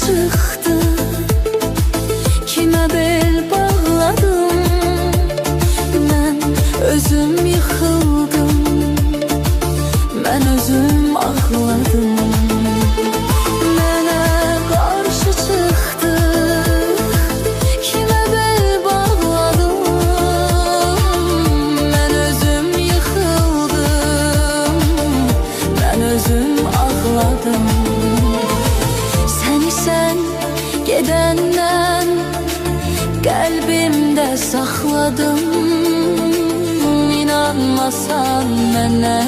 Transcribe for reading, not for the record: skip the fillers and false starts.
çıxdı, kimə bel bağladım. Mən özüm yıxıldım, mən özüm ağladım. Mənə qarşı çıxdı, kimə bel bağladım. Mən özüm yıxıldım, mən özüm ağladım. Səni sən gedəndən qəlbimdə saxladım. İnanmasan mənə